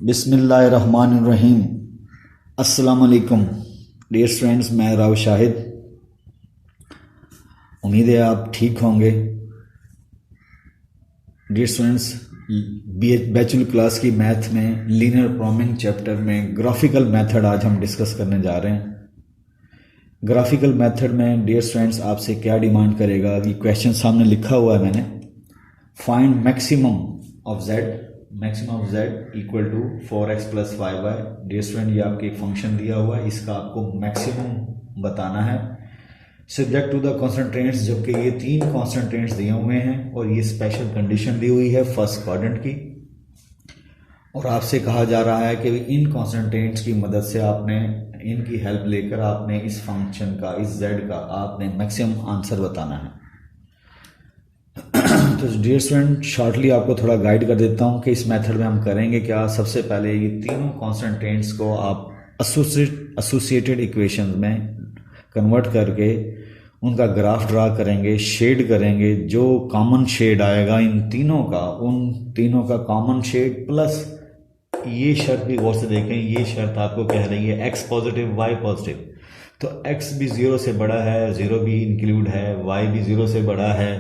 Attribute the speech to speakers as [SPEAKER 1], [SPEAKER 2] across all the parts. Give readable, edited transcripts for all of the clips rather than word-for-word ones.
[SPEAKER 1] बिस्मिल्लाहिर्रहमानिर्रहीम। अस्सलाम वालेकुम डियर स्टूडेंट्स, मैं राव शाहिद। उम्मीद है आप ठीक होंगे। डियर स्टूडेंट्स, बैचलर क्लास की मैथ में लीनियर प्रोग्रामिंग चैप्टर में ग्राफिकल मेथड आज हम डिस्कस करने जा रहे हैं। ग्राफिकल मेथड में डियर स्टूडेंट्स आपसे क्या डिमांड करेगा कि क्वेश्चन सामने लिखा हुआ है मैंने, find maximum of z equal to 4x plus 5y। Dear student, ये आपके एक फंक्शन दिया हुआ है, इसका आपको मैक्सिमम बताना है सब्जेक्ट टू द कॉन्स्टेंट्स, जबकि ये 3 कॉन्स्टेंट्स दिए हुए हैं और ये स्पेशल कंडीशन दी हुई है फर्स्ट क्वाड्रेंट की। और आपसे कहा जा रहा है कि इन कॉन्स्टेंट्स की मदद से आपने इनकी हेल्प लेकर आपने इस फंक्शन का, इस z का आपने मैक्सिमम आंसर बताना है। तो डियर स्टूडेंट, शॉर्टली आपको थोड़ा गाइड कर देता हूँ कि इस मेथड में हम करेंगे क्या। सबसे पहले ये तीनों कॉन्स्टेंट्स को आप एसोसिएटेड इक्वेशंस में कन्वर्ट करके उनका ग्राफ ड्रा करेंगे, शेड करेंगे। जो कॉमन शेड आएगा इन तीनों का, उन तीनों का कॉमन शेड प्लस ये शर्त भी गौर से देखें, ये शर्त आपको कह रही है x पॉजिटिव y पॉजिटिव, तो x भी 0 से बड़ा है, 0 भी इंक्लूड है, y भी 0 से बड़ा है,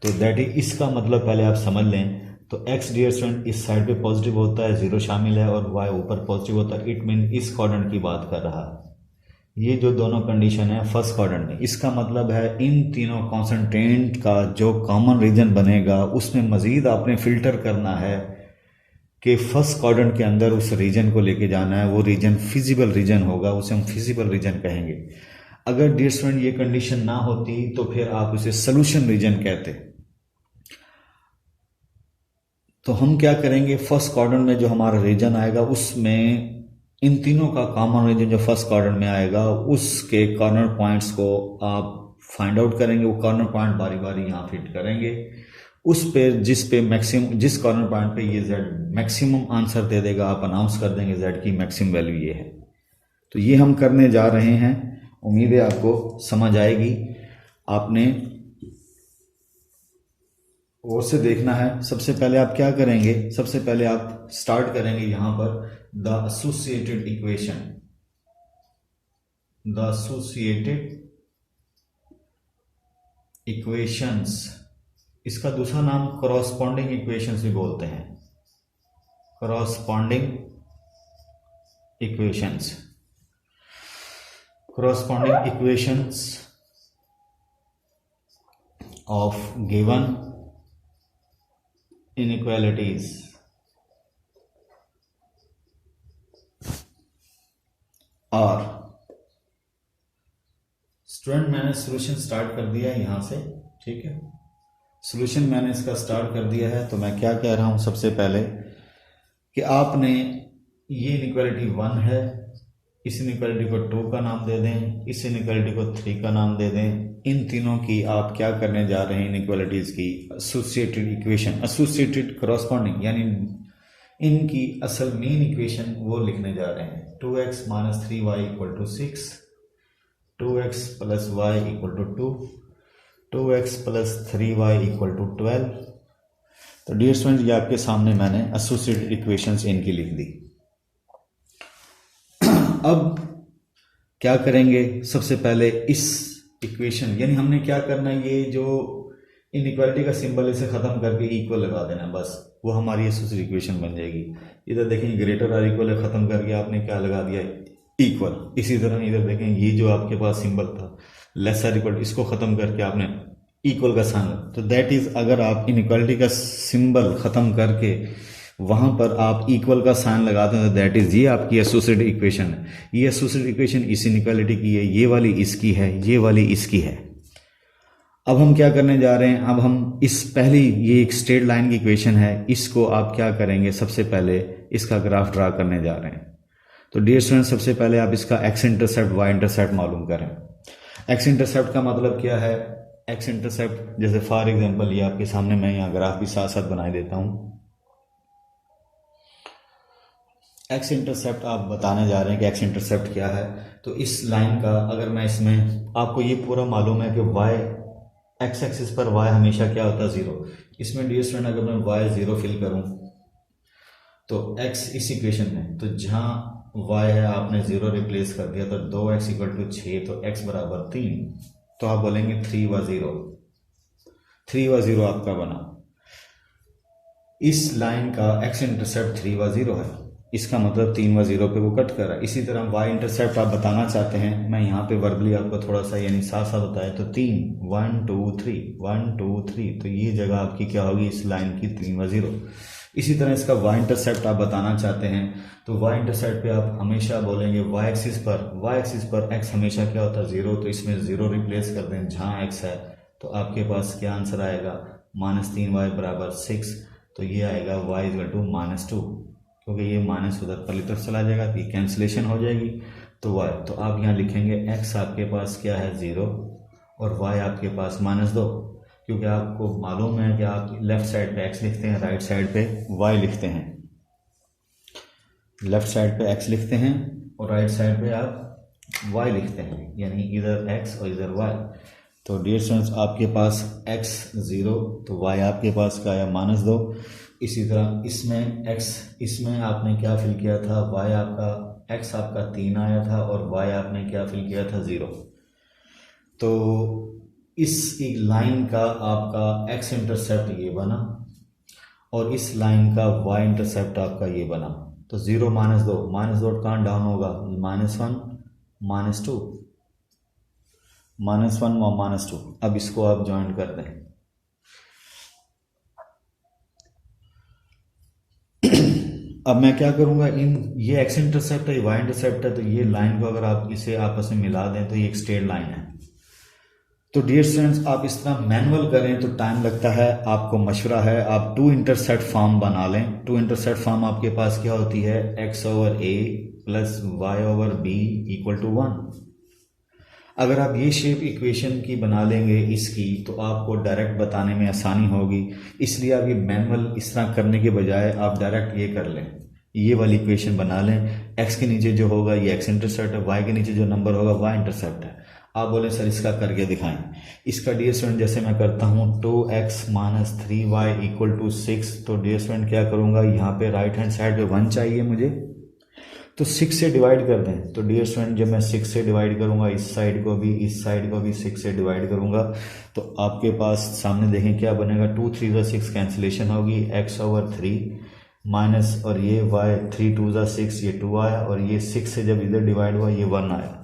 [SPEAKER 1] तो दैट इज, इसका मतलब पहले आप समझ लें। तो x डियर स्टूडेंट इस साइड पे पॉजिटिव होता है, 0 शामिल है, और y ऊपर पॉजिटिव होता है। इट मीन इस क्वाड्रेंट की बात कर रहा है। ये जो दोनों कंडीशन है फर्स्ट क्वाड्रेंट में, इसका मतलब है इन तीनों कॉन्स्टेंट का जो कॉमन रीजन बनेगा उसमें मजीद आपने फिल्टर करना है कि फर्स्ट क्वाड्रेंट के अंदर उस रीजन को लेके जाना है। वो रीजन फिजिबल रीजन होगा, उसे हम फिजिबल रीजन कहेंगे। अगर डियर स्टूडेंट ये कंडीशन ना होती तो फिर आप उसे सोल्यूशन रीजन कहते। तो हम क्या करेंगे, फर्स्ट क्वाड्रेंट में जो हमारा रीजन आएगा उसमें इन तीनों का कॉमन रीजन जो फर्स्ट क्वाड्रेंट में आएगा उसके कॉर्नर पॉइंट्स को आप फाइंड आउट करेंगे। वो कॉर्नर पॉइंट बारी बारी यहाँ फिट करेंगे उस पे जिस पे मैक्सिमम, जिस कॉर्नर पॉइंट पे ये z मैक्सिमम आंसर दे देगा, आप अनाउंस कर देंगे z की मैक्सिमम वैल्यू ये है। तो ये हम करने जा रहे हैं, उम्मीद है आपको समझ आएगी। आपने और से देखना है। सबसे पहले आप क्या करेंगे, सबसे पहले आप स्टार्ट करेंगे यहाँ पर the associated equation, the associated equations. इसका दूसरा नाम करॉस्पॉन्डिंग इक्वेशंस भी बोलते हैं, corresponding equations. Corresponding equations of given inequalities. और स्टूडेंट, मैंने सॉल्यूशन स्टार्ट कर दिया है यहां से, ठीक है। सॉल्यूशन मैंने इसका स्टार्ट कर दिया है। तो मैं क्या कह रहा हूं, सबसे पहले कि आपने ये इनइक्वालिटी 1 है, इस इनइक्वालिटी को 2 का नाम दे दें, इस इनइक्वालिटी को 3 का नाम दे दें। इन तीनों की आप क्या करने जा रहे हैं, इनइक्वालिटीज की एसोसिएटेड इक्वेशन, एसोसिएटेड करॉस्पॉन्डिंग, यानी इनकी असल मेन इक्वेशन वो लिखने जा रहे हैं। 2x minus 3y equal to 6, 2x plus y equal to 2, 2x plus 3y equal to 12। तो डियर स्टूडेंट, ये आपके सामने मैंने एसोसिएटेड इक्वेशंस इनकी लिख दी। अब क्या करेंगे, सबसे पहले इस इक्वेशन, यानी हमने क्या करना है, ये जो इनइक्वालिटी का सिंबल इसे खत्म करके इक्वल लगा देना, बस वो हमारी एसोसिएटेड इक्वेशन बन जाएगी। इधर देखें ग्रेटर और इक्वल खत्म करके आपने क्या लगा दिया, इक्वल। इसी तरह इधर देखें ये जो आपके पास सिंबल था लेसर इक्वल, इसको खत्म करके आपने इक्वल का साइन। तो दैट इज, अगर आप इनइक्वालिटी का सिंबल खत्म करके वहां पर आप इक्वल का साइन लगाते हैं तो दैट इज, ये आपकी एसोसिएटेड इक्वेशन है। ये एसोसिएटेड इक्वेशन इस इनइक्वालिटी की है, ये वाली इसकी है, ये वाली इसकी है। अब हम क्या करने जा रहे हैं, अब हम इस पहली, ये एक स्ट्रेट लाइन की इक्वेशन है, इसको आप क्या करेंगे, सबसे पहले इसका ग्राफ ड्रा करने जा रहे हैं। तो डियर स्टूडेंट, सबसे पहले आप इसका एक्स इंटरसेप्ट वाई इंटरसेप्ट मालूम करें। एक्स इंटरसेप्ट का मतलब क्या है, एक्स इंटरसेप्ट जैसे फॉर एग्जांपल ये आपके सामने मैं यहाँ ग्राफ भी साथ साथ बना देता हूँ। एक्स इंटरसेप्ट आप बताने जा रहे हैं कि एक्स इंटरसेप्ट क्या है। तो इस लाइन का, अगर मैं इसमें, आपको ये पूरा मालूम है कि वाई एक्स एक्सिस पर वाई हमेशा क्या होता है, 0। इसमें डियर स्टूडेंट, अगर मैं वाई 0 फिल करूँ तो x इस इक्वेशन में, तो जहाँ y है आपने 0 रिप्लेस कर दिया, तो 2x इक्वल टू 6, तो x बराबर 3, तो आप बोलेंगे 3 व 0, 3 व 0 आपका बना। इस लाइन का x इंटरसेप्ट 3 व 0 है, इसका मतलब 3 व 0 पे वो कट कर रहा है। इसी तरह y इंटरसेप्ट आप बताना चाहते हैं, मैं यहाँ पे वर्बली आपको थोड़ा सा यानी साफ साफ बताया, तो 3 1 2 3 1 2 3, तो ये जगह आपकी क्या होगी इस लाइन की 3 व 0। इसी तरह इसका y इंटरसेप्ट आप बताना चाहते हैं, तो y इंटरसेप्ट पे आप हमेशा बोलेंगे y एक्सिस पर x हमेशा क्या होता है 0, तो इसमें 0 रिप्लेस कर दें जहाँ x है, तो आपके पास क्या आंसर आएगा -3y बराबर 6, तो ये आएगा y इक्वल टू -2, क्योंकि ये माइनस उधर पहली तरफ चला जाएगा, तो ये कैंसिलेशन हो जाएगी। तो y, तो आप यहाँ लिखेंगे x आपके पास क्या है 0 और y आपके पास -2, क्योंकि आपको मालूम है कि आप लेफ्ट साइड पे x लिखते हैं, राइट साइड पे y लिखते हैं। लेफ्ट साइड पे x लिखते हैं और राइट साइड पे आप y लिखते हैं, यानी इधर x और इधर y। तो डियर स्टूडेंट्स आपके पास x 0, तो y आपके पास क्या आया -2। इसी तरह इसमें x, इसमें आपने क्या फिल किया था, y आपका x आपका 3 आया था और y आपने क्या फिल किया था 0। तो इस एक लाइन का आपका x इंटरसेप्ट ये बना और इस लाइन का y इंटरसेप्ट आपका ये बना। तो 0 -2 कहाँ डाउन होगा, -1 -2, -1 और -2। अब इसको आप ज्वाइन कर दें। अब मैं क्या करूंगा, ये x इंटरसेप्ट है, ये y इंटरसेप्ट है, तो ये लाइन को अगर आप इसे आपस में मिला दें तो ये एक स्ट्रेट लाइन है। तो डियर स्टूडेंट्स आप इस तरह मैनुअल करें तो टाइम लगता है, आपको मशवरा है आप 2 इंटरसेप्ट फॉर्म बना लें। 2 इंटरसेप्ट फॉर्म आपके पास क्या होती है, x/a plus y/b equal to 1। अगर आप ये शेप इक्वेशन की बना लेंगे इसकी, तो आपको डायरेक्ट बताने में आसानी होगी। इसलिए आप ये मैनुअल इस तरह करने के बजाय आप डायरेक्ट ये कर लें, ये वाली इक्वेशन बना लें। x के नीचे जो होगा ये x इंटरसेप्ट है, y के नीचे जो नंबर होगा y इंटरसेप्ट है। आप बोले सर इसका करके दिखाएं। इसका डियर स्टूडेंट जैसे मैं करता हूँ 2x - 3y इक्वल टू 6, तो डियर स्टूडेंट क्या करूँगा, यहाँ पे राइट हैंड साइड पे 1 चाहिए मुझे, तो 6 से डिवाइड कर दें। तो डियर स्टूडेंट जब मैं 6 से डिवाइड करूंगा, इस साइड को भी 6 से डिवाइड करूंगा, तो आपके पास सामने देखें क्या बनेगा, 2 3 6 कैंसिलेशन होगी, x/3 माइनस और ये y 3 2 6, ये 2 आया और ये 6 से जब इधर डिवाइड हुआ ये 1 आया।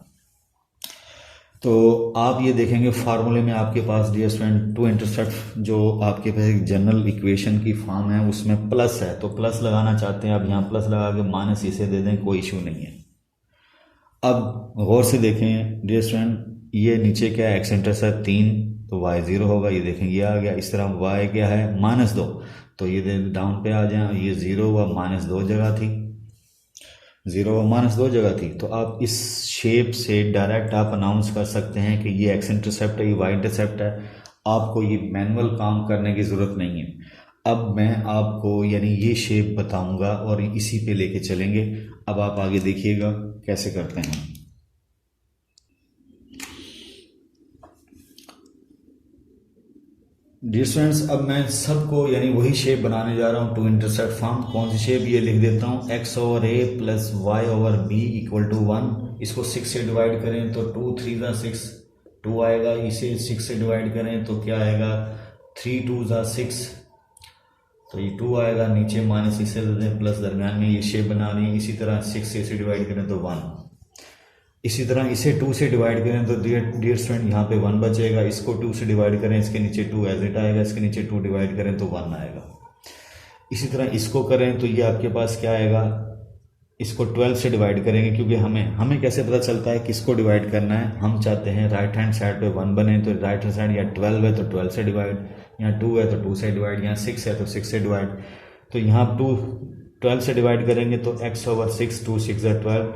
[SPEAKER 1] तो आप ये देखेंगे फार्मूले में आपके पास डियर स्टूडेंट 2 इंटरसेप्ट जो आपके पास एक जनरल इक्वेशन की फॉर्म है उसमें प्लस है, तो प्लस लगाना चाहते हैं आप यहाँ प्लस लगा के माइनस इसे दे दें, कोई इशू नहीं है। अब गौर से देखें डियर स्टूडेंट, ये नीचे क्या है, x इंटरसेप्ट 3, तो y 0 होगा, ये देखें ये आ गया। इस तरह y क्या है -2, तो ये डाउन पे आ जाए, ये 0 व -2 जगह थी, 0 व -2 जगह थी। तो आप इस शेप से डायरेक्ट आप अनाउंस कर सकते हैं कि ये x इंटरसेप्ट है, ये y इंटरसेप्ट है। आपको ये मैनुअल काम करने की ज़रूरत नहीं है। अब मैं आपको यानी ये शेप बताऊंगा और इसी पे लेके चलेंगे। अब आप आगे देखिएगा कैसे करते हैं। डियर स्टूडेंट्स अब मैं सबको यानी वही शेप बनाने जा रहा हूँ 2 इंटरसेप्ट फॉर्म। कौन सी शेप, ये लिख देता हूँ x/a plus y/b equal to 1। इसको 6 से डिवाइड करें तो 2 3 6 2 आएगा। इसे 6 से डिवाइड करें तो क्या आएगा, 3 2 6, तो ये 2 आएगा। नीचे माइनस इसे दे दें, प्लस दरम्यान में ये शेप बना ली। इसी तरह 6 से इसे डिवाइड करें तो 1। इसी तरह इसे 2 से डिवाइड करें तो डियर स्टूडेंट यहाँ पे 1 बचेगा। इसको 2 से डिवाइड करें, इसके नीचे 2 एज इट आएगा, इसके नीचे 2 डिवाइड करें तो 1 आएगा। इसी तरह इसको करें तो ये आपके पास क्या आएगा, इसको 12 से डिवाइड करेंगे, क्योंकि हमें कैसे पता चलता है किसको डिवाइड करना है। हम चाहते हैं राइट हैंड साइड पे 1 बने, तो राइट हैंड साइड या 12 है तो 12 से डिवाइड, यहाँ 2 है तो 2 से डिवाइड, यहाँ 6 है तो 6 से डिवाइड। तो यहाँ 12 से डिवाइड करेंगे तो x/6, 2 6 12,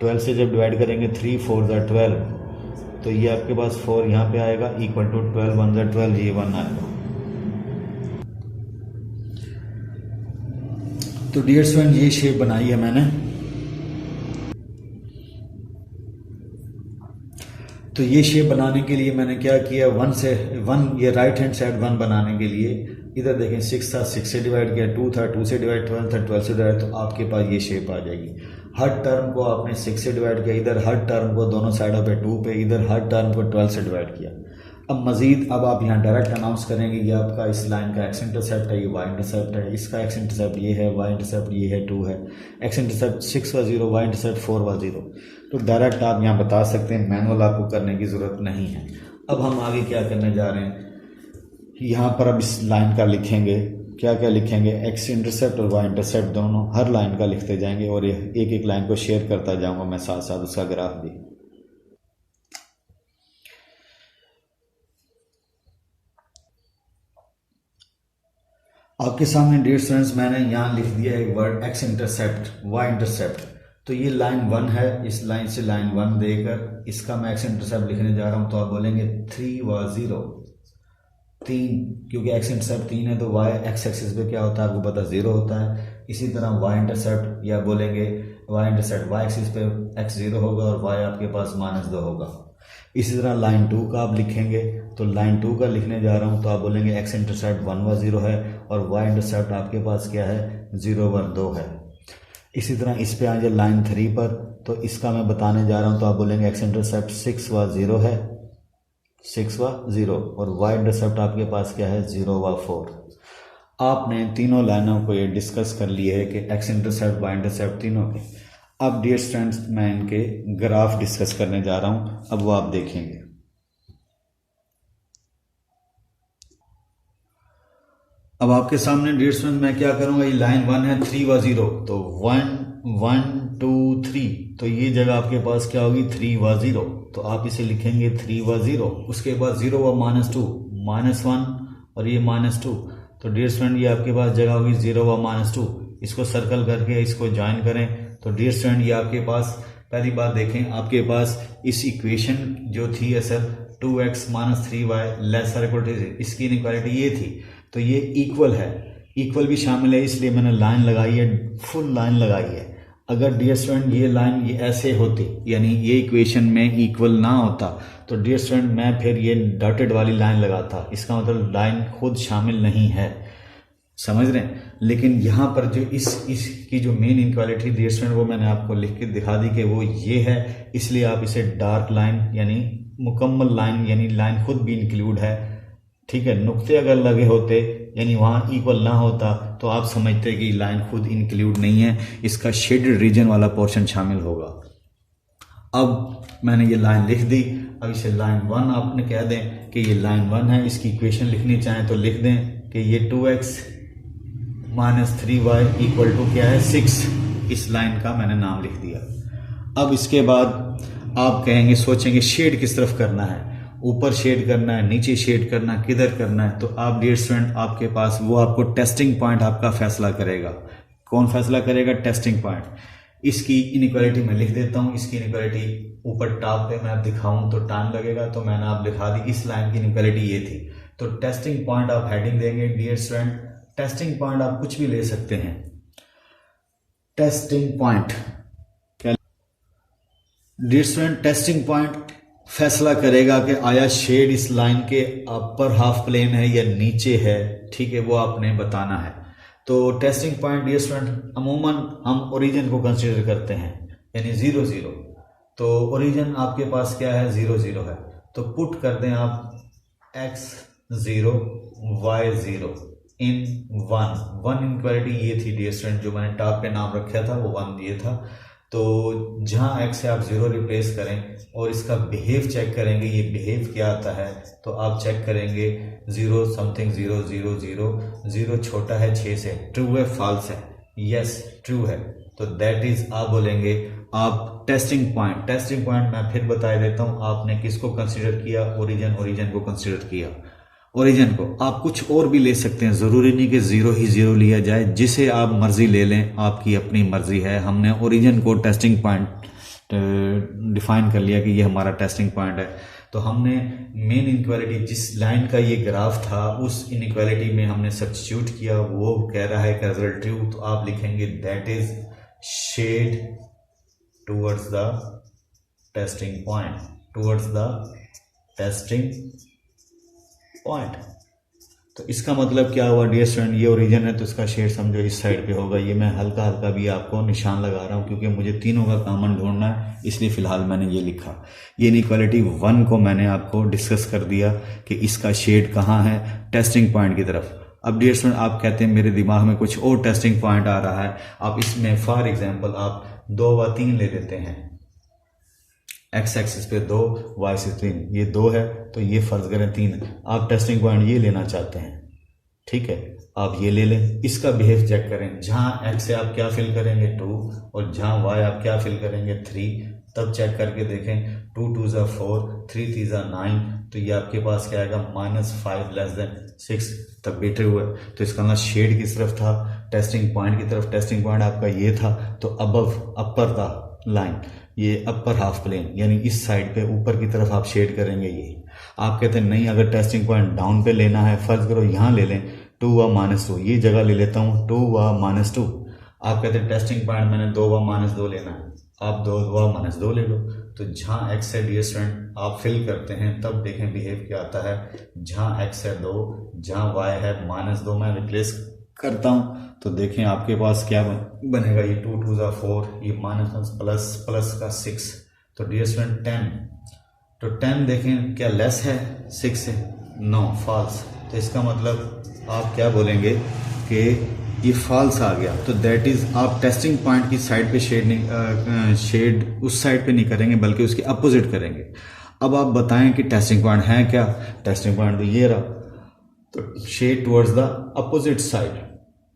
[SPEAKER 1] 12 से जब डिवाइड करेंगे 3 4 12, तो ये आपके पास 4 यहाँ पे आएगा इक्वल टू 12 1 12, ये 1 आएगा। तो डियर स्टूडेंट ये शेप बनाई है मैंने। तो ये शेप बनाने के लिए मैंने क्या किया, 1 ये राइट हैंड साइड 1 बनाने के लिए इधर देखें 6 था, 6 से डिवाइड किया, 2 था, 2 से डिवाइड, 12 था, 12 से डिवाइड, तो आपके पास ये शेप आ जाएगी। हर टर्म को आपने 6 से डिवाइड किया, इधर हर टर्म को दोनों साइडों पे 2 पे, इधर हर टर्म को 12 से डिवाइड किया। अब मजीद अब आप यहाँ डायरेक्ट अनाउंस करेंगे ये आपका इस लाइन का एक्स इंटरसेप्ट है, ये वाई इंटरसेप्ट है, इसका एक्स इंटरसेप्ट ये है, वाई इंटरसेप्ट ये है 2 है, एक्स इंटरसेप्ट 6 व 0, वाई इंटरसेप्ट 4 व 0। तो डायरेक्ट आप यहाँ बता सकते हैं, मैनुअल आपको करने की ज़रूरत नहीं है। अब हम आगे क्या करने जा रहे हैं, यहाँ पर अब इस लाइन का लिखेंगे, क्या क्या लिखेंगे, एक्स इंटरसेप्ट और वाई इंटरसेप्ट दोनों हर लाइन का लिखते जाएंगे और एक एक लाइन को शेयर करता जाऊंगा मैं साथ साथ उसका ग्राफ भी। आपके सामने डियर स्टूडेंट्स मैंने यहाँ लिख दिया एक word x intercept, y intercept. तो ये लाइन 1 है, इस लाइन से लाइन 1 देकर इसका मैं एक्स इंटरसेप्ट लिखने जा रहा हूँ, तो आप बोलेंगे 3 व 0, 3, क्योंकि एक्स इंटरसेप्ट 3 है तो वाई एक्स एक्सिस पे क्या होता है आपको पता 0 होता है। इसी तरह वाई इंटरसेप्ट, या बोलेंगे वाई इंटरसेप्ट वाई एक्सिस पे एक्स 0 होगा और वाई आपके पास -2 होगा। इसी तरह लाइन 2 का आप लिखेंगे, तो लाइन 2 का लिखने जा रहा हूँ तो आप बोलेंगे एक्स इंटरसेप्ट 1 व 0 है और वाई इंटरसेप्ट आपके पास क्या है 0 व 2 है। इसी तरह इस पे आ जाए लाइन 3 पर, तो इसका मैं बताने जा रहा हूँ तो आप बोलेंगे एक्स इंटरसेप्ट 6 व 0 है, 6 व 0, और वाई इंटरसेप्ट आपके पास क्या है 0 व 4। आपने तीनों लाइनों को ये डिस्कस कर लिए है कि एक्स इंटरसेप्ट वाई इंटरसेप्ट तीनों के। अब डियर स्टूडेंट्स मैं इनके ग्राफ डिस्कस करने जा रहा हूँ, अब वो आप देखेंगे। अब आपके सामने डियर स्टूडेंट मैं क्या करूँगा, ये लाइन 1 है 3 व 0, तो 1 1 2 3, तो ये जगह आपके पास क्या होगी 3 व 0, तो आप इसे लिखेंगे 3 व 0। उसके बाद 0 व -2, -1 और ये -2, तो डियर स्टूडेंट ये आपके पास जगह होगी 0 व -2। इसको सर्कल करके इसको ज्वाइन करें, तो डियर स्टूडेंट ये आपके पास पहली बात देखें, आपके पास इस इक्वेशन जो थी असल 2x - 3y ≤ इसकी इनइक्वालिटी ये थी, तो ये इक्वल है, इक्वल भी शामिल है, इसलिए मैंने लाइन लगाई है, फुल लाइन लगाई है। अगर डियर स्टूडेंट ये लाइन ये ऐसे होती, यानी ये इक्वेशन में इक्वल ना होता, तो डियर स्टूडेंट मैं फिर ये डॉटेड वाली लाइन लगाता, इसका मतलब लाइन खुद शामिल नहीं है, समझ रहे हैं। लेकिन यहाँ पर जो इसकी जो मेन इनक्वालिटी डियर स्टूडेंट वो मैंने आपको लिख के दिखा दी कि वो ये है, इसलिए आप इसे डार्क लाइन यानी मुकम्मल लाइन यानी लाइन खुद भी इंक्लूड है, ठीक है। नुक्ते अगर लगे होते यानी वहाँ इक्वल ना होता तो आप समझते कि लाइन खुद इंक्लूड नहीं है, इसका शेडेड रीजन वाला पोर्शन शामिल होगा। अब मैंने ये लाइन लिख दी, अब इसे लाइन 1 आपने कह दें कि ये लाइन 1 है, इसकी इक्वेशन लिखनी चाहें तो लिख दें कि ये 2x - 3y = क्या है 6, इस लाइन का मैंने नाम लिख दिया। अब इसके बाद आप कहेंगे सोचेंगे शेड किस तरफ करना है, ऊपर शेड करना है, नीचे शेड करना है, किधर करना है, तो आप डियर स्टूडेंट आपके पास वो आपको टेस्टिंग पॉइंट आपका फैसला करेगा। कौन फैसला करेगा, टेस्टिंग पॉइंट। इसकी इनइक्वालिटी मैं लिख देता हूँ, इसकी इनइक्वालिटी ऊपर टॉप पे मैं दिखाऊं तो टाइम लगेगा, तो मैंने आप लिखा दी, इस लाइन की इनइक्वालिटी ये थी। तो टेस्टिंग पॉइंट आप हेडिंग देंगे डियर स्टूडेंट, टेस्टिंग पॉइंट आप कुछ भी ले सकते हैं। टेस्टिंग पॉइंट क्या डियर स्टूडेंट, टेस्टिंग पॉइंट फैसला करेगा कि आया शेड इस लाइन के अपर हाफ प्लेन है या नीचे है, ठीक है, वो आपने बताना है। तो टेस्टिंग पॉइंट डियर स्टूडेंट अमूमन हम ओरिजिन को कंसीडर करते हैं, यानी 0 0, तो ओरिजिन आपके पास क्या है 0 0 है, तो पुट कर दें आप x 0 y 0 इन 1 इनक्वालिटी ये थी डियर स्टूडेंट, जो मैंने टॉप पे नाम रखा था वो 1 ये था। तो जहाँ x से आप 0 रिप्लेस करें और इसका बिहेव चेक करेंगे, ये बिहेव क्या आता है, तो आप चेक करेंगे 0 समथिंग 0 0 0 0 छोटा है 6 से, ट्रू है फॉल्स है, यस ट्रू है, तो दैट इज आप बोलेंगे आप टेस्टिंग पॉइंट मैं फिर बता देता हूँ, आपने किसको कंसीडर किया, ओरिजिन को कंसीडर किया। ओरिजिन को आप कुछ और भी ले सकते हैं, ज़रूरी नहीं कि 0 ही 0 लिया जाए, जिसे आप मर्जी ले लें, आपकी अपनी मर्जी है। हमने ओरिजिन को टेस्टिंग पॉइंट डिफाइन कर लिया कि ये हमारा टेस्टिंग पॉइंट है। तो हमने मेन इनक्वालिटी जिस लाइन का ये ग्राफ था उस इनक्वालिटी में हमने सब्स्टिट्यूट किया, वो कह रहा है रिजल्ट ट्रू, तो आप लिखेंगे that is shade towards the testing point, towards the testing point. तो इसका मतलब क्या हुआ डियर स्टूडेंट, ये ओरिजिन है तो इसका शेड समझो इस साइड पे होगा। ये मैं हल्का हल्का भी आपको निशान लगा रहा हूँ क्योंकि मुझे तीनों का कॉमन ढूंढना है, इसलिए फिलहाल मैंने ये लिखा। ये इनइक्वालिटी 1 को मैंने आपको डिस्कस कर दिया कि इसका शेड कहाँ है, टेस्टिंग पॉइंट की तरफ। अब डियर स्टूडेंट आप कहते हैं मेरे दिमाग में कुछ और टेस्टिंग पॉइंट आ रहा है। आप इसमें फॉर एग्जाम्पल आप 2 व 3 ले लेते हैं, एक्स एक्सिस पे 2, वाई से 3, ये 2 है तो ये फर्ज करें 3 है। आप टेस्टिंग पॉइंट ये लेना चाहते हैं, ठीक है, आप ये ले लें। इसका बिहेव चेक करें, जहाँ एक्स से आप क्या फिल करेंगे 2 और जहाँ वाई आप क्या फिल करेंगे 3। तब चेक करके देखें 2 2 ज़ा 4, 3 3 ज़ा 9, तो ये आपके पास क्या आएगा -5 लेस देन 6 तब बेटर हुआ। तो इसका मतलब शेड किस तरफ था, टेस्टिंग पॉइंट की तरफ। टेस्टिंग पॉइंट आपका ये था तो अबव अपर था लाइन, ये अपर हाफ प्लेन यानी इस साइड पे ऊपर की तरफ आप शेड करेंगे। ये आप कहते हैं नहीं अगर टेस्टिंग पॉइंट डाउन पे लेना है, फर्ज करो यहाँ ले लें 2 व -2, ये जगह ले लेता हूँ 2 व -2। आप कहते हैं टेस्टिंग पॉइंट मैंने 2 व -2 लेना है, आप 2 व -2 ले लो। तो जहाँ एक्स है डियर स्टूडेंट आप फिल करते हैं तब देखें बिहेव क्या आता है। जहाँ एक्स है 2, जहाँ वाई है -2 मैं रिप्लेस करता हूँ तो देखें आपके पास क्या बनेगा। ये 2 2 ज़ा 4, ये प्लस का 6, तो डियर स्टूडेंट 10। तो 10 देखें क्या लेस है 6 से, नो फॉल्स। तो इसका मतलब आप क्या बोलेंगे कि ये फॉल्स आ गया। तो दैट इज आप टेस्टिंग पॉइंट की साइड पे शेड नहीं शेड उस साइड पे नहीं करेंगे बल्कि उसके अपोजिट करेंगे। अब आप बताएं कि टेस्टिंग पॉइंट है क्या। टेस्टिंग पॉइंट तो ये रहा, तो shade towards the opposite side,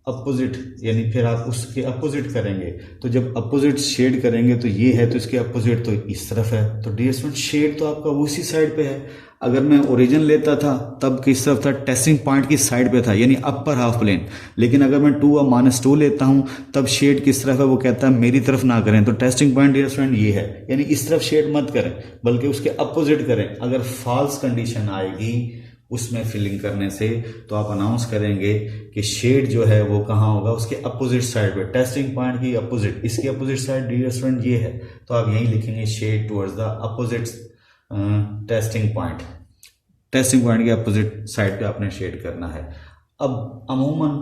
[SPEAKER 1] opposite यानी फिर आप उसके अपोजिट करेंगे। तो जब अपोजिट शेड करेंगे तो ये है तो इसके अपोजिट तो इस तरफ है। तो डियर स्टूडेंट शेड तो आपका उसी साइड पे है। अगर मैं ओरिजिन लेता था तब किस तरफ था, टेस्टिंग पॉइंट की साइड पे था यानी अपर हाफ प्लेन। लेकिन अगर मैं 2 व -2 लेता हूं तब शेड किस तरफ है, वो कहता है मेरी तरफ ना करें। तो टेस्टिंग पॉइंट डियर स्टूडेंट ये है यानी इस तरफ शेड मत करें बल्कि उसके अपोजिट करें। अगर फॉल्स कंडीशन आएगी उसमें फिलिंग करने से तो आप अनाउंस करेंगे कि शेड जो है वो कहाँ होगा, उसके अपोजिट साइड पे। टेस्टिंग पॉइंट की अपोजिट, इसकी अपोजिट साइड डियर स्टूडेंट ये है तो आप यही लिखेंगे shade towards the opposite testing point. Testing point के अपोजिट साइड पे आपने शेड करना है। अब अमूमन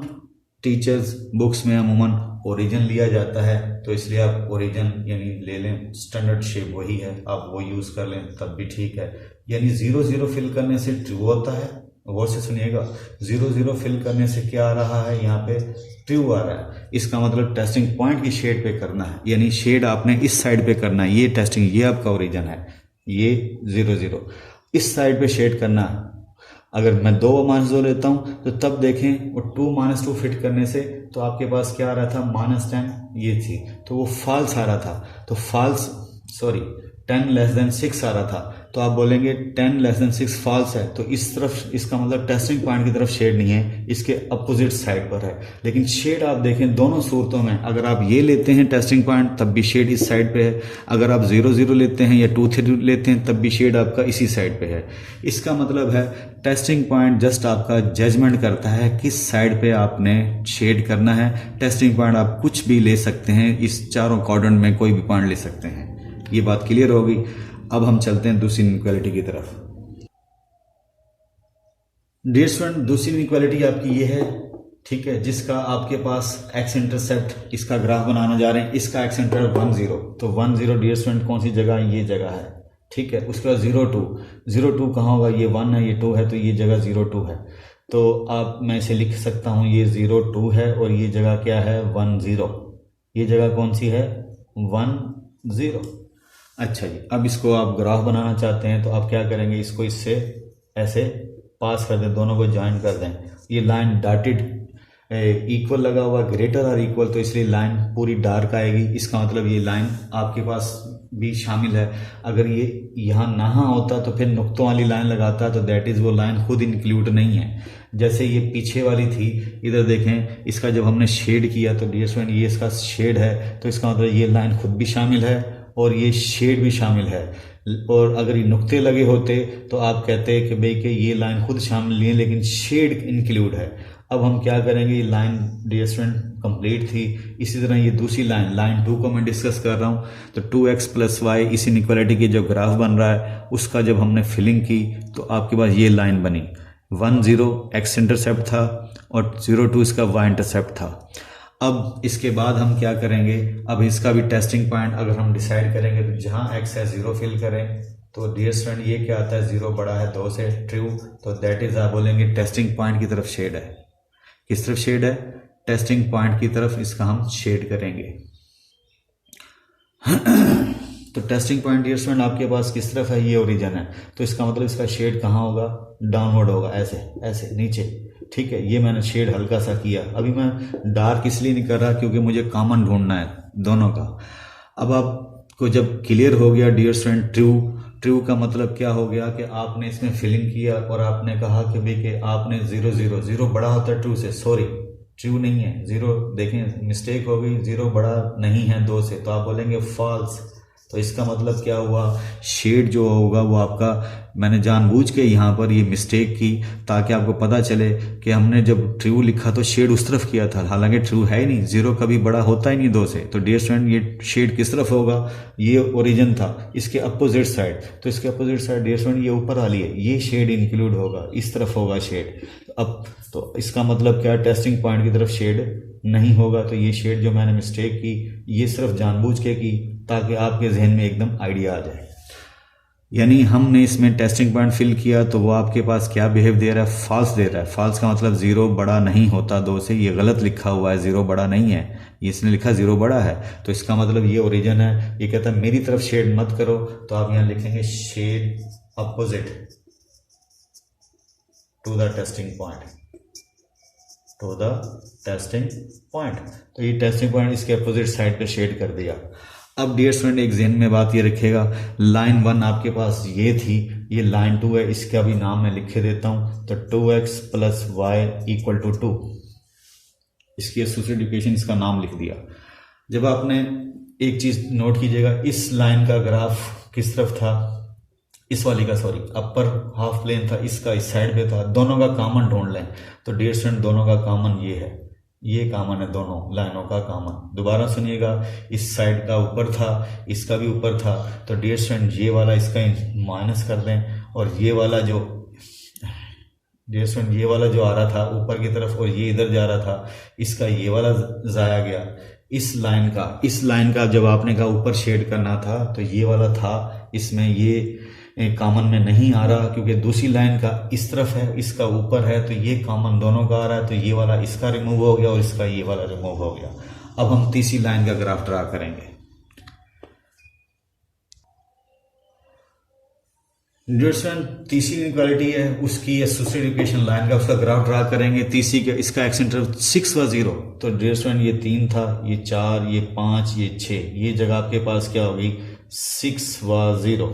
[SPEAKER 1] टीचर्स बुक्स में अमूमन ओरिजिन लिया जाता है तो इसलिए आप ओरिजिन यानी ले लें, स्टैंडर्ड शेप वही है आप वो यूज कर लें तब भी ठीक है। यानी 0 0 फिल करने से ट्रू होता है, गौर से सुनिएगा, 0 0 फिल करने से क्या आ रहा है, यहाँ पे ट्रू आ रहा है। इसका मतलब टेस्टिंग पॉइंट की शेड पे करना है यानी शेड आपने इस साइड पे करना है। ये टेस्टिंग, ये आपका ओरिजिन है, ये 0 0 इस साइड पे शेड करना है। अगर मैं 2 व -2 लेता हूं तो तब देखें वो 2 -2 फिट करने से तो आपके पास क्या आ रहा था -10 ये थी तो वो फॉल्स आ रहा था। तो फॉल्स 10 लेस देन 6 आ रहा था तो आप बोलेंगे 10 लेस देन 6 फॉल्स है। तो इस तरफ इसका मतलब टेस्टिंग पॉइंट की तरफ शेड नहीं है, इसके अपोजिट साइड पर है। लेकिन शेड आप देखें दोनों सूरतों में, अगर आप ये लेते हैं टेस्टिंग पॉइंट तब भी शेड इस साइड पे है, अगर आप 0 0 लेते हैं या 2 3 लेते हैं तब भी शेड आपका इसी साइड पे है। इसका मतलब है टेस्टिंग पॉइंट जस्ट आपका जजमेंट करता है किस साइड पे आपने शेड करना है। टेस्टिंग पॉइंट आप कुछ भी ले सकते हैं, इस चारों क्वाड्रेंट में कोई भी पॉइंट ले सकते हैं। ये बात क्लियर होगी। अब हम चलते हैं दूसरी इनइक्वालिटी की तरफ। डियर स्टूडेंट दूसरी इनइक्वालिटी आपकी ये है, ठीक है, जिसका आपके पास एक्स इंटरसेप्ट इसका ग्राफ बनाना जा रहे हैं। इसका एक्स इंटरसेप्ट 1 0, तो 1 0 डियर स्टूडेंट कौन सी जगह, ये जगह है, ठीक है। उसके बाद 0 2, 0 2 कहाँ होगा, ये 1 है ये 2 है तो ये जगह 0 2 है। तो आप मैं इसे लिख सकता हूँ ये 0 2 है और ये जगह क्या है 1 0, ये जगह कौन सी है 1 0। अच्छा जी, अब इसको आप ग्राफ बनाना चाहते हैं तो आप क्या करेंगे, इसको इससे ऐसे पास कर दें, दोनों को ज्वाइन कर दें। ये लाइन डॉटेड इक्वल लगा हुआ, ग्रेटर और इक्वल, तो इसलिए लाइन पूरी डार्क आएगी। इसका मतलब ये लाइन आपके पास भी शामिल है। अगर ये यहाँ ना होता तो फिर नुक्तों वाली लाइन लगाता तो दैट इज वो लाइन खुद इंक्लूड नहीं है। जैसे ये पीछे वाली थी, इधर देखें इसका जब हमने शेड किया तो डियर स्टूडेंट ये इसका शेड है तो इसका मतलब ये लाइन खुद भी शामिल है और ये शेड भी शामिल है। और अगर ये नुक्ते लगे होते तो आप कहते हैं कि भाई कि ये लाइन खुद शामिल नहीं है लेकिन शेड इंक्लूड है। अब हम क्या करेंगे, ये लाइन डियर स्टूडेंट कंप्लीट थी। इसी तरह ये दूसरी लाइन 2 को मैं डिस्कस कर रहा हूँ। तो 2x + y इस इनइक्वालिटी की जो ग्राफ बन रहा है उसका जब हमने फिलिंग की तो आपके पास ये लाइन बनी 10 एक्स इंटरसेप्ट था और 02 इसका वाई इंटरसेप्ट था। अब इसके बाद हम क्या करेंगे, अब इसका भी टेस्टिंग पॉइंट अगर हम डिसाइड करेंगे तो जहाँ एक्स है 0 फिल करें। तो डियर स्टूडेंट ये क्या आता है, 0 बड़ा है 2 से, ट्रू। तो दैट इज आप बोलेंगे टेस्टिंग पॉइंट की तरफ शेड है। किस तरफ शेड है, टेस्टिंग पॉइंट की तरफ इसका हम शेड करेंगे। तो टेस्टिंग पॉइंट डियर स्टूडेंट आपके पास किस तरफ है, ये ओरिजिन है, तो इसका मतलब इसका शेड कहाँ होगा, डाउनवर्ड होगा, ऐसे ऐसे नीचे। ठीक है, ये मैंने शेड हल्का सा किया। अभी मैं डार्क इसलिए नहीं कर रहा क्योंकि मुझे कॉमन ढूंढना है दोनों का। अब आपको जब क्लियर हो गया डियर स्टूडेंट, ट्रू का मतलब क्या हो गया कि आपने इसमें फिलिंग किया और आपने कहा कि भाई कि आपने 0 बड़ा होता है ट्रू से, सॉरी ट्रू नहीं है 0, देखें मिस्टेक हो गई, 0 बड़ा नहीं है 2 से, तो आप बोलेंगे फॉल्स। तो इसका मतलब क्या हुआ, शेड जो होगा वो आपका, मैंने जानबूझ के यहाँ पर ये मिस्टेक की ताकि आपको पता चले कि हमने जब ट्रू लिखा तो शेड उस तरफ किया था, हालांकि ट्रू है ही नहीं, 0 कभी बड़ा होता ही नहीं 2 से। तो डियर स्टूडेंट ये शेड किस तरफ होगा, ये ओरिजिन था, इसके अपोजिट साइड, तो इसके अपोजिट साइड डियर स्टूडेंट ये ऊपर वाली है, ये शेड इंक्लूड होगा, इस तरफ होगा शेड। अब तो इसका मतलब क्या, टेस्टिंग पॉइंट की तरफ शेड नहीं होगा। तो ये शेड जो मैंने मिस्टेक की, ये सिर्फ जानबूझ के की ताकि आपके जहन में एकदम आइडिया आ जाए। यानी हमने इसमें टेस्टिंग पॉइंट फिल किया तो वो आपके पास क्या बिहेव दे रहा है, फॉल्स दे रहा है। फॉल्स का मतलब 0 बड़ा नहीं होता 2 से, ये गलत लिखा हुआ है, 0 बड़ा नहीं है, इसने लिखा 0 बड़ा है। तो इसका मतलब ये ओरिजिन है, ये कहता है मेरी तरफ शेड मत करो, तो आप यहाँ लिखेंगे shade opposite to the testing point, to the testing point. तो ये टेस्टिंग पॉइंट इसके अपोजिट साइड पे शेड कर दिया। अब डियर स्टूडेंट एक जहन में बात ये रखिएगा, लाइन 1 आपके पास ये थी, ये लाइन 2 है, इसका भी नाम मैं लिखे देता हूं। तो 2x + y = 2, इसकी एसोसिएटेड इक्वेशन, इसका नाम लिख दिया। जब आपने एक चीज नोट कीजिएगा, इस लाइन का ग्राफ किस तरफ था, इस वाली का, सॉरी अपर हाफ प्लेन था, इसका इस साइड पे था, दोनों का कॉमन ढूंढ लें। तो डियर स्टूडेंट दोनों का कॉमन ये है, ये कॉमन है, दोनों लाइनों का कॉमन। दोबारा सुनिएगा, इस साइड का ऊपर था, इसका भी ऊपर था। तो डियर स्टूडेंट ये वाला इसका माइनस कर दें, और ये वाला जो डियर स्टूडेंट ये वाला जो आ रहा था ऊपर की तरफ और ये इधर जा रहा था, इसका ये वाला जाया गया। इस लाइन का जब आपने कहा ऊपर शेड करना था तो ये वाला था, इसमें ये कॉमन में नहीं आ रहा क्योंकि दूसरी लाइन का इस तरफ है, इसका ऊपर है, तो ये कॉमन दोनों का आ रहा है। तो ये वाला इसका रिमूव हो गया और इसका ये वाला रिमूव हो गया। अब हम तीसरी लाइन का ग्राफ ड्रा करेंगे। तीसरी इनइक्वालिटी है, उसकी एसोसिएटेड इक्वेशन लाइन का उसका ग्राफ ड्रा करेंगे। तीसरी का इसका एक्स इंटरवल 6 व 0, तो डियर स्टूडेंट ये 3 था, ये 4, ये 5, ये 6, ये जगह आपके पास क्या होगी 6 व 0।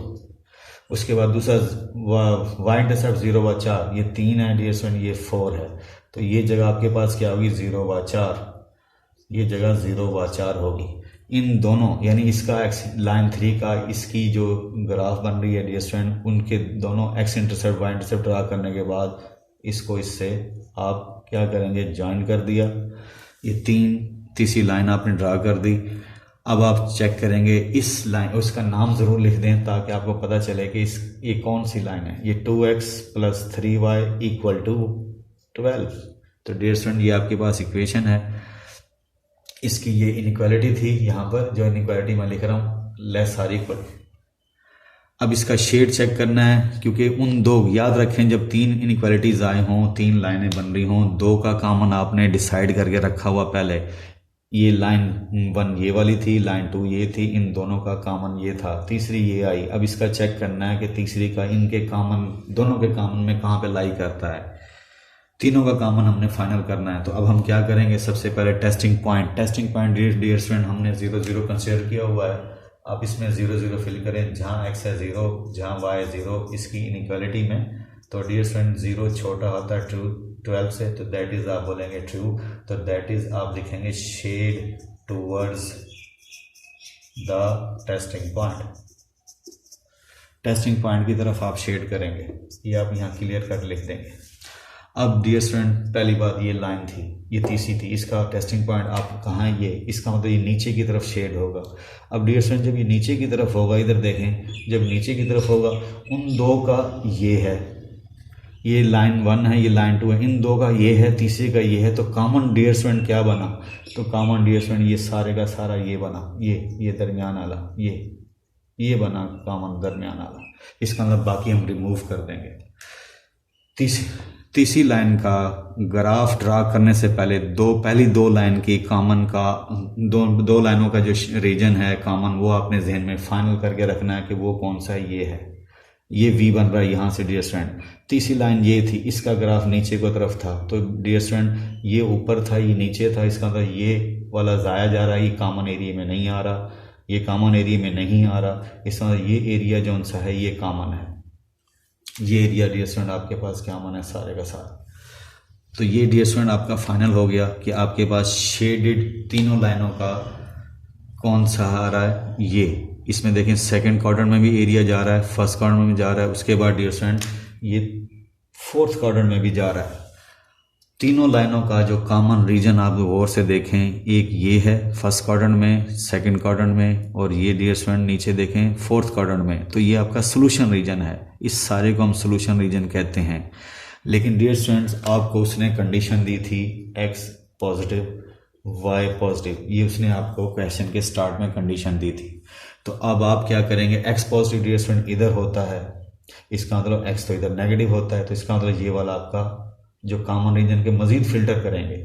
[SPEAKER 1] उसके बाद दूसरा वाई इंटरसेप्ट 0 व 4, ये 3 है डियर स्टूडेंट, ये 4 है, तो ये जगह आपके पास क्या होगी 0 व 4, ये जगह 0 व 4 होगी। इन दोनों यानी इसका एक्स लाइन 3 का इसकी जो ग्राफ बन रही है डियर स्टूडेंट, उनके दोनों x intercept y intercept draw करने के बाद इसको इससे आप क्या करेंगे, ज्वाइन कर दिया। ये तीसरी लाइन आपने ड्रा कर दी। अब आप चेक करेंगे इस लाइन, उसका नाम ज़रूर लिख दें ताकि आपको पता चले कि ये कौन सी लाइन है। ये 2x + 3y = 12। तो डियर स्टूडेंट ये आपके पास इक्वेशन है, इसकी ये इनइक्वालिटी थी। यहाँ पर जो इनइक्वालिटी मैं लिख रहा हूँ लेस आर इक्वल। अब इसका शेड चेक करना है क्योंकि उन दो, याद रखें जब 3 इनइक्वालिटीज़ आए हों, 3 लाइनें बन रही हों, 2 का कॉमन आपने डिसाइड करके रखा हुआ पहले। ये लाइन 1 ये वाली थी, लाइन 2 ये थी, इन दोनों का कॉमन ये था, तीसरी ये आई। अब इसका चेक करना है कि तीसरी का इनके कॉमन, दोनों के कॉमन में कहाँ पे लाई करता है। तीनों का कॉमन हमने फाइनल करना है। तो अब हम क्या करेंगे, सबसे पहले टेस्टिंग पॉइंट डियर स्टूडेंट हमने 0 0 कंसिडर किया हुआ है। आप इसमें 0 0 फिल करें, जहाँ x है 0, जहाँ y है 0 इसकी इनइक्वालिटी में। तो डियर स्टूडेंट 0 छोटा होता है 12 से, तो दैट इज आप बोलेंगे ट्रू। तो दैट इज आप लिखेंगे shade towards the testing point. Testing point की तरफ आप शेड करेंगे, ये आप यहाँ क्लियर कर लिख देंगे। अब डियर स्टूडेंट पहली बात ये लाइन थी, ये तीसरी थी, इसका टेस्टिंग पॉइंट आप कहाँ है, ये इसका मतलब ये नीचे की तरफ शेड होगा। अब डियर स्टूडेंट जब ये नीचे की तरफ होगा, इधर देखें, जब नीचे की तरफ होगा उन दो का ये है, ये लाइन 1 है, ये लाइन 2 है, इन दो का ये है, तीसरे का ये है, तो कॉमन डियर स्टूडेंट क्या बना? तो कॉमन डियर स्टूडेंट ये सारे का सारा ये बना, ये दरमियान वाला, ये बना कॉमन दरमियान वाला। इसका मतलब बाकी हम रिमूव कर देंगे। तीसरी लाइन का ग्राफ ड्रा करने से पहले पहली दो लाइन की कॉमन का दो लाइनों का जो रीजन है कॉमन, वो आपने जहन में फाइनल करके रखना है कि वो कौन सा है। ये V बन रहा है यहाँ से डियर स्टूडेंट। तीसरी लाइन ये थी, इसका ग्राफ नीचे की तरफ था, तो डियर स्टूडेंट ये ऊपर था, ये नीचे था, इसका मतलब ये वाला जाया जा रहा है, ये कॉमन एरिया में नहीं आ रहा, ये कॉमन एरिया में नहीं आ रहा, इसका मतलब ये एरिया जो सा है ये कॉमन है। ये एरिया डियर स्टूडेंट आपके पास क्या माना है सारे का सारा। तो ये डियर स्टूडेंट आपका फाइनल हो गया कि आपके पास शेडेड तीनों लाइनों का कौन सा आ रहा है। ये इसमें देखें सेकंड क्वाड्रेंट में भी एरिया जा रहा है, फर्स्ट क्वाड्रेंट में भी जा रहा है, उसके बाद डियर स्टूडेंट ये फोर्थ क्वाड्रेंट में भी जा रहा है। तीनों लाइनों का जो कॉमन रीजन आप गौर से देखें, एक ये है फर्स्ट क्वाड्रेंट में, सेकंड क्वाड्रेंट में, और ये डियर स्टूडेंट नीचे देखें फोर्थ क्वाड्रेंट में। तो ये आपका सोल्यूशन रीजन है, इस सारे को हम सोल्यूशन रीजन कहते हैं। लेकिन डियर स्टूडेंट्स आपको उसने कंडीशन दी थी x पॉजिटिव y पॉजिटिव, ये उसने आपको क्वेश्चन के स्टार्ट में कंडीशन दी थी। तो अब आप क्या करेंगे, x पॉजिटिव डियर स्टूडेंट इधर होता है, इसका मतलब x तो इधर नेगेटिव होता है, तो इसका मतलब ये वाला आपका जो कॉमन रीजन के मजीद फिल्टर करेंगे।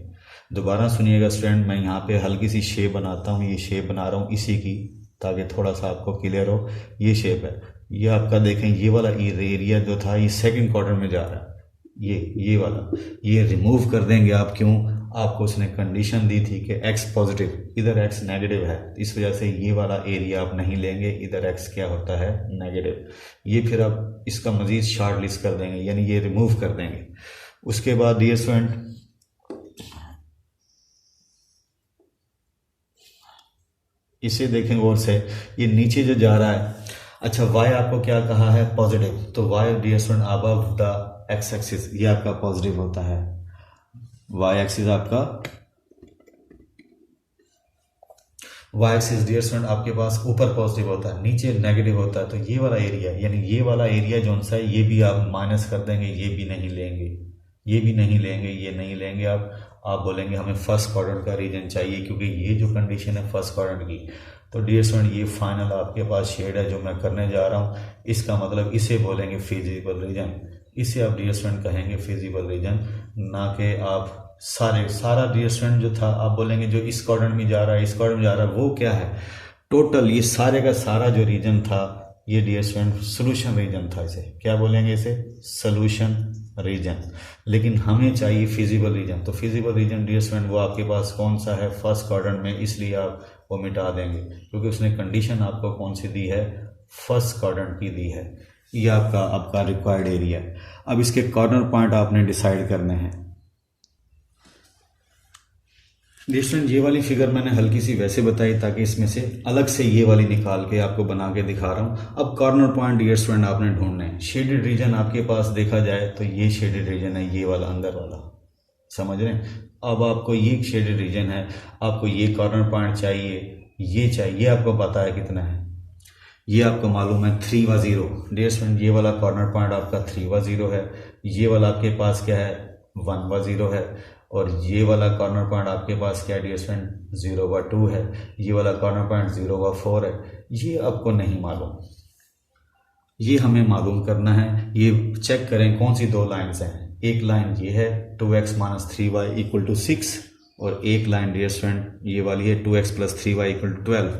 [SPEAKER 1] दोबारा सुनिएगा स्टूडेंट, मैं यहाँ पे हल्की सी शेप बनाता हूँ, ये शेप बना रहा हूँ इसी की, ताकि थोड़ा सा आपको क्लियर हो। ये शेप है, ये आपका देखें ये वाला एरिया जो था ये सेकंड क्वार्टर में जा रहा है, ये वाला ये रिमूव कर देंगे आप। क्यों? आपको उसने कंडीशन दी थी कि x पॉजिटिव, इधर x नेगेटिव है, इस वजह से ये वाला एरिया आप नहीं लेंगे, इधर x क्या होता है नेगेटिव। ये फिर आप इसका मजीद शार्ट लिस्ट कर देंगे, यानी ये रिमूव कर देंगे। उसके बाद डियर स्टूडेंट इसे देखें गौर से, ये नीचे जो जा रहा है, अच्छा y आपको क्या कहा है पॉजिटिव, तो y dear student above the x axis, ये आपका पॉजिटिव होता है। y एक्सिस आपका y एक्सिस डियर स्टूडेंट आपके पास ऊपर पॉजिटिव होता है, नीचे नेगेटिव होता है। तो ये वाला एरिया, यानी ये वाला एरिया जो सा है, ये भी आप माइनस कर देंगे, ये भी नहीं लेंगे, ये भी नहीं लेंगे, ये नहीं लेंगे। आप बोलेंगे हमें फर्स्ट क्वाड्रेंट का रीजन चाहिए, क्योंकि ये जो कंडीशन है फर्स्ट क्वाड्रेंट की। तो डियर स्टूडेंट ये फाइनल आपके पास शेड है जो मैं करने जा रहा हूँ, इसका मतलब इसे बोलेंगे फिजिबल रीजन। इसे आप डियर स्टूडेंट कहेंगे फिजिबल रीजन, ना कि आप सारा डियर स्टूडेंट जो था आप बोलेंगे जो इस क्वाड्रेंट में जा रहा है, इस क्वाड्रेंट में जा रहा है, वो क्या है टोटल, ये सारे का सारा जो रीजन था ये डियर स्टूडेंट सोल्यूशन रीजन था। इसे क्या बोलेंगे, इसे सोल्यूशन रीजन। लेकिन हमें चाहिए फिजिबल रीजन, तो फिजिबल रीजन डियर स्टूडेंट वो आपके पास कौन सा है फर्स्ट क्वाड्रेंट में, इसलिए आप वो मिटा देंगे, क्योंकि उसने कंडीशन आपको कौन सी दी है फर्स्ट क्वाड्रेंट की दी है। ये आपका रिक्वायर्ड एरिया है। अब इसके कॉर्नर पॉइंट आपने डिसाइड करने हैं। डियर स्टूडेंट ये वाली फिगर मैंने हल्की सी वैसे बताई ताकि इसमें से अलग से ये वाली निकाल के आपको बना के दिखा रहा हूँ। अब कॉर्नर पॉइंट डियर स्टूडेंट आपने ढूंढने हैं। शेडेड रीजन आपके पास देखा जाए तो ये शेडेड रीजन है, ये वाला अंदर वाला, समझ रहे हैं। अब आपको ये शेडेड रीजन है, आपको ये कॉर्नर पॉइंट चाहिए, ये चाहिए, ये आपको पता है कितना है, ये आपको मालूम है 3 व 0। डियर स्टूडेंट ये वाला कॉर्नर पॉइंट आपका 3 व 0 है, ये वाला आपके पास क्या है 1 व 0 है, और ये वाला कॉर्नर पॉइंट आपके पास क्या है डियर स्टूडेंट 0 व 2 है, ये वाला कॉर्नर पॉइंट 0 व 4 है। ये आपको नहीं मालूम, ये हमें मालूम करना है। ये चेक करें कौन सी दो लाइन्स हैं। एक लाइन ये है 2x - 3y = 6, और एक लाइन डियर स्टूडेंट ये वाली है 2x + 3y = 12।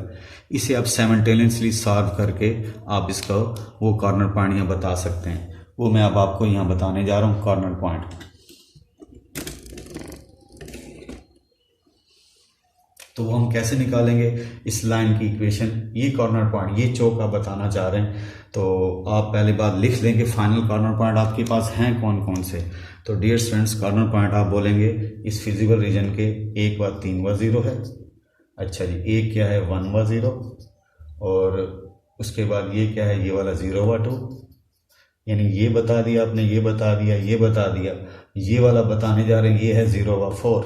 [SPEAKER 1] इसे आप साइमल्टेनियसली सॉल्व करके आप इसका वो कॉर्नर पॉइंट यहाँ बता सकते हैं। वो मैं अब आपको यहाँ बताने जा रहा हूँ कॉर्नर पॉइंट। तो वो हम कैसे निकालेंगे इस लाइन की इक्वेशन, ये कॉर्नर पॉइंट, ये चौक आप बताना चाह रहे हैं, तो आप पहले बात लिख लें कि फाइनल कॉर्नर पॉइंट आपके पास हैं कौन कौन से। तो डियर स्टूडेंट्स कॉर्नर पॉइंट आप बोलेंगे इस फिजिबल रीजन के 1 व 3 व 0 है। अच्छा जी, एक क्या है 1 व 0, और उसके बाद ये क्या है ये वाला 0 व 2, यानी ये बता दिया आपने, ये बता दिया, ये बता दिया, ये वाला बताने जा रहे हैं ये है 0 व 4,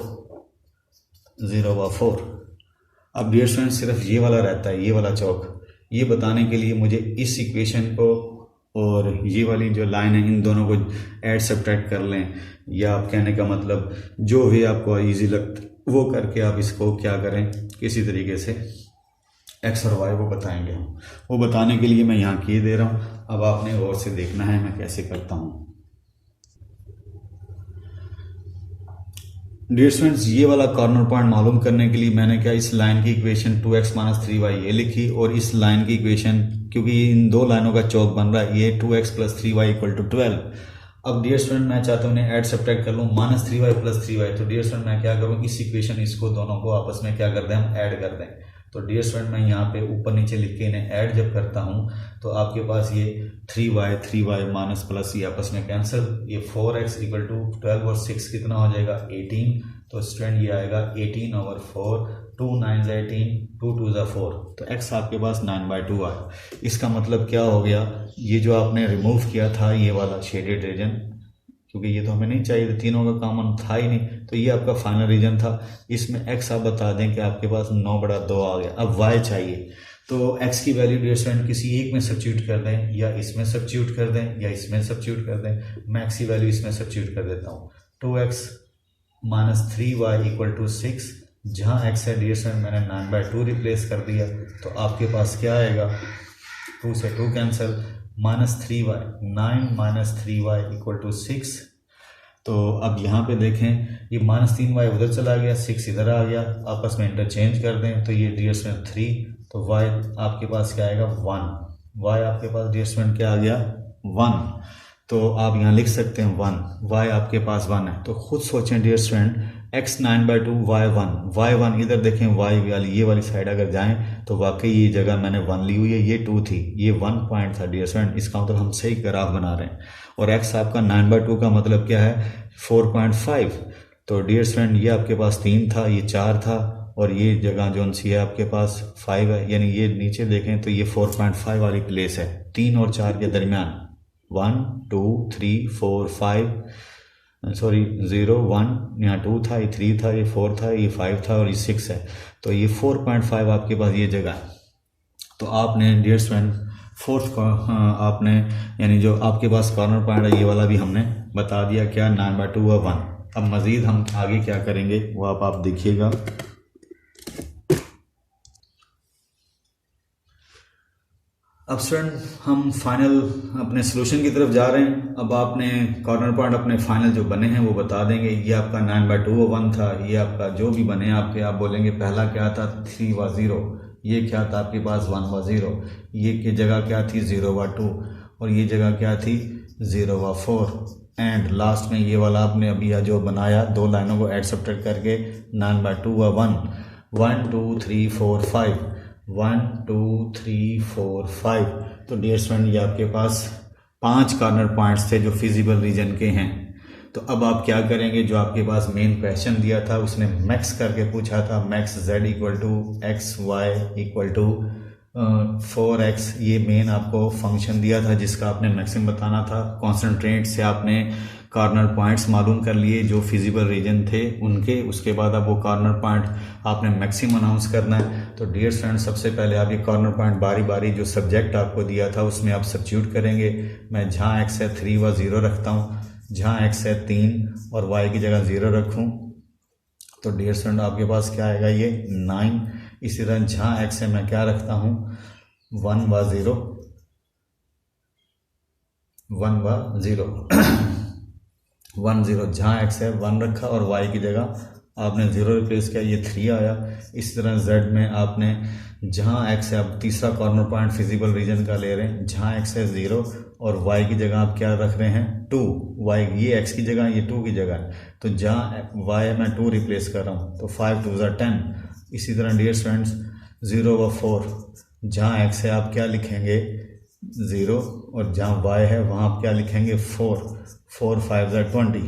[SPEAKER 1] 0 व 4। अब डियर स्टूडेंट सिर्फ ये वाला रहता है, ये वाला चौक। ये बताने के लिए मुझे इस इक्वेशन को और ये वाली जो लाइन है इन दोनों को ऐड सब्ट्रैक्ट कर लें, या आप कहने का मतलब जो भी आपको इजी लगता वो करके आप इसको क्या करें, किसी तरीके से एक्स और वाई को बताएंगे हम। वो बताने के लिए मैं यहाँ किए दे रहा हूँ, अब आपने गौर से देखना है मैं कैसे करता हूँ। डियर स्टूडेंट्स, ये वाला कॉर्नर पॉइंट मालूम करने के लिए मैंने क्या इस लाइन की इक्वेशन 2x माइनस 3y ये लिखी, और इस लाइन की इक्वेशन क्योंकि इन दो लाइनों का चौक बन रहा है, ये 2x plus 3y equal to 12। अब डियर स्टूडेंट मैं चाहता हूँ इन्हें ऐड सब्ट्रैक्ट कर लूँ, माइनस 3y प्लस 3y। तो डियर स्टूडेंट मैं क्या करूँ, इस इक्वेशन इसको दोनों को आपस में क्या कर दें, हम ऐड कर दें। तो डियर स्टूडेंट मैं यहाँ पे ऊपर नीचे लिख के इन्हें ऐड जब करता हूँ तो आपके पास ये 3y माइनस प्लस ये आपस में कैंसिल, ये 4x इक्वल टू 12 और 6 कितना हो जाएगा 18। तो स्टूडेंट ये आएगा 18/4, 2 9 18, 2 2 4। तो x आपके पास 9/2 आया। इसका मतलब क्या हो गया, ये जो आपने रिमूव किया था ये वाला शेडेड रीजन, क्योंकि ये तो हमें नहीं चाहिए, तीनों का कॉमन था ही नहीं, तो ये आपका फाइनल रीजन था। इसमें x आप बता दें कि आपके पास 9/2 आ गया। अब y चाहिए, तो x की वैल्यू डियर स्टूडेंट किसी एक में सब्स्टिट्यूट कर दें, या इसमें सब्स्टिट्यूट कर दें, या इसमें सब्स्टिट्यूट कर दें। मैं x की वैल्यू इसमें सब्स्टिट्यूट कर देता हूँ, 2x minus 3y equal to 6। जहाँ x है डियर स्टूडेंट मैंने 9/2 रिप्लेस कर दिया, तो आपके पास क्या आएगा, 2 से 2 cancel, minus 3y, 9 minus 3y equal to 6। तो अब यहाँ पे देखें ये माइनस 3y उधर चला गया, 6 इधर आ गया, आपस में इंटरचेंज कर दें तो ये डियर स्टूडेंट 3, तो y आपके पास क्या आएगा 1। y आपके पास डियर स्टूडेंट क्या आ गया 1। तो आप यहाँ लिख सकते हैं 1, y आपके पास 1 है। तो खुद सोचें डियर स्टूडेंट, x 9/2 y 1 इधर देखें, y वाली ये वाली साइड अगर जाएं तो वाकई ये जगह मैंने 1 ली हुई है, ये 2 थी, ये 1 पॉइंट था डियर स्टूडेंट। इसका मतलब हम सही ग्राफ बना रहे हैं। और x आपका 9/2 का मतलब क्या है 4.5। तो डियर स्टूडेंट ये आपके पास 3 था, ये 4 था, और ये जगह जो सी है आपके पास 5 है, यानी ये नीचे देखें तो ये 4.5 वाली प्लेस है, 3 और 4 के दरमियान। 1 2 3 4 5 सॉरी 0 1, यहाँ 2 था, ये 3 था, ये 4 था, ये 5 था, और ये 6 है। तो ये 4.5 आपके पास ये जगह है। तो आपने डियर स्टूडेंट फोर्थ आपने यानी जो आपके पास कॉर्नर पॉइंट है ये वाला भी हमने बता दिया, क्या 9/2 व 1। अब मज़ीद हम आगे क्या करेंगे वो आप देखिएगा। अब स्टूडेंट हम फाइनल अपने सोल्यूशन की तरफ जा रहे हैं। अब आपने कॉर्नर पॉइंट अपने फाइनल जो बने हैं वो बता देंगे। ये आपका 9/2 व 1 था, ये आपका जो भी बने आपके, आप बोलेंगे पहला क्या था 3 व 0, ये क्या था आपके पास 1 व 0, ये की जगह क्या थी 0 व 2, और ये जगह क्या थी 0 व 4, एंड लास्ट में ये वाला आपने अभी जो बनाया दो लाइनों को ऐड सब्ट्रैक्ट करके 9/2 व 1, 1 2 3 4 5, 1 2 3 4 5। तो डियर स्टूडेंट ये आपके पास 5 कॉर्नर पॉइंट्स थे जो फिजिबल रीजन के हैं। तो अब आप क्या करेंगे, जो आपके पास मेन क्वेश्चन दिया था उसने मैक्स करके पूछा था, max z equal to x y equal to 4x, ये मेन आपको फंक्शन दिया था जिसका आपने मैक्सिमम बताना था। कॉन्सेंट्रेट से आपने कॉर्नर पॉइंट्स मालूम कर लिए जो फिजिबल रीजन थे उनके, उसके बाद अब वो कॉर्नर पॉइंट आपने मैक्सिमम अनाउंस करना है। तो डियर स्टूडेंट सबसे पहले आप ये कॉर्नर पॉइंट बारी बारी जो सब्जेक्ट आपको दिया था उसमें आप सब्स्टिट्यूट करेंगे। मैं जहाँ x है 3 व 0 रखता हूँ, जहाँ x है 3 और y की जगह 0 रखूँ, तो डियर स्टूडेंट आपके पास क्या आएगा ये 9। इसी तरह जहाँ x है मैं क्या रखता हूँ 1 व 0, 1 व 0 1 0, जहाँ x है 1 रखा और y की जगह आपने 0 रिप्लेस किया, ये 3 आया। इस तरह z में आपने जहाँ x है, अब तीसरा कॉर्नर पॉइंट फिजिबल रीजन का ले रहे हैं, जहाँ x है 0 और y की जगह आप क्या रख रहे हैं 2, y ये x की जगह ये 2 की जगह है, तो जहाँ y है मैं 2 रिप्लेस कर रहा हूँ, तो 5 2 10। इसी तरह डियर स्टूडेंट्स 0 व 4, जहाँ x है आप क्या लिखेंगे 0 और जहाँ y है वहाँ आप क्या लिखेंगे 4, 4 5 20।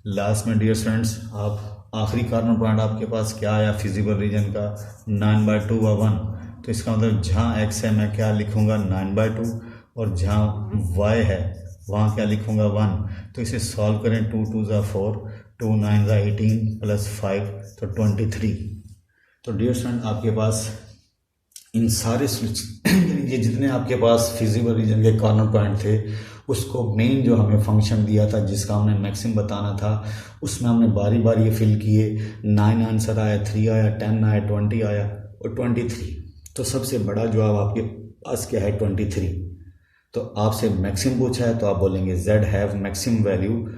[SPEAKER 1] लास्ट में डियर स्टूडेंट्स आप आखिरी कॉर्नर पॉइंट आपके पास क्या आया फिजिबल रीजन का 9/2 व 1। तो इसका मतलब जहाँ x है मैं क्या लिखूँगा 9/2 और जहाँ y है वहाँ क्या लिखूँगा 1। तो इसे सॉल्व करें, 2 2 4, 2 9 18 प्लस 5 तो 23। तो डियर स्टूडेंट आपके पास इन सारे ये जितने आपके पास फिजिबल रीजन के कॉर्नर पॉइंट थे, उसको मेन जो हमें फंक्शन दिया था जिसका हमने मैक्सिमम बताना था, उसमें हमने बारी बारी ये फिल किए। 9 आंसर आया, 3 आया, 10 आया, 20 आया और 23। तो सबसे बड़ा जवाब आपके पास क्या है? 23। तो आपसे मैक्सिमम पूछा है तो आप बोलेंगे Z have maximum value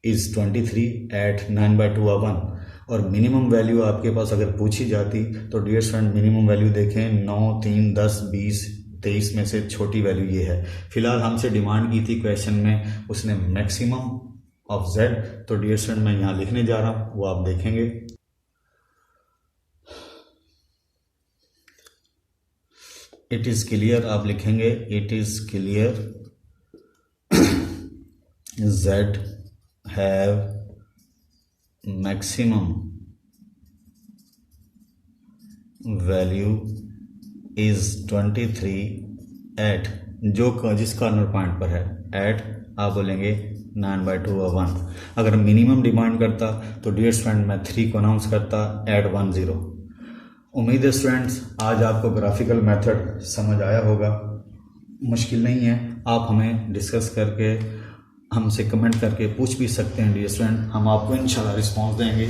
[SPEAKER 1] is 23 at 9/2 1। और मिनिमम वैल्यू आपके पास अगर पूछी जाती तो डियर स्टूडेंट मिनिमम वैल्यू देखें 9, 3, 10, 20, 23 में से छोटी वैल्यू ये है। फिलहाल हमसे डिमांड की थी क्वेश्चन में उसने मैक्सिमम ऑफ Z, तो डियर स्टूडेंट मैं यहाँ लिखने जा रहा हूँ, वो आप देखेंगे। इट इज़ क्लियर, आप लिखेंगे it is clear Z have maximum value is 23 at, जो जिस कॉर्नर पॉइंट पर है, एट आप बोलेंगे 9/2 1। अगर मिनिमम डिमांड करता तो डियर स्टूडेंट मैं 3 को अनाउंस करता एट 10। उम्मीद है स्टूडेंट्स आज आपको ग्राफिकल मेथड समझ आया होगा, मुश्किल नहीं है। आप हमें डिस्कस करके, हमसे कमेंट करके पूछ भी सकते हैं डियर स्टूडेंट, हम आपको इंशाल्लाह रिस्पांस देंगे।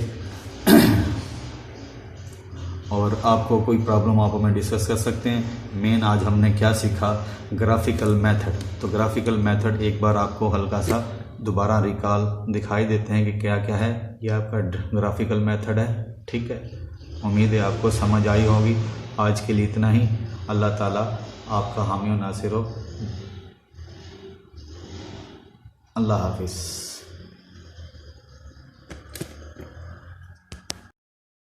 [SPEAKER 1] और आपको कोई प्रॉब्लम आप हमें डिस्कस कर सकते हैं। मेन आज हमने क्या सीखा? Graphical method. तो ग्राफिकल मेथड एक बार आपको हल्का सा दोबारा रिकॉल दिखाई देते हैं कि क्या क्या है। ये आपका ग्राफिकल मेथड है, ठीक है। उम्मीद है आपको समझ आई होगी। आज के लिए इतना ही। अल्लाह ताला आपका हामी और नासिर हो। अल्लाह हाफिज़।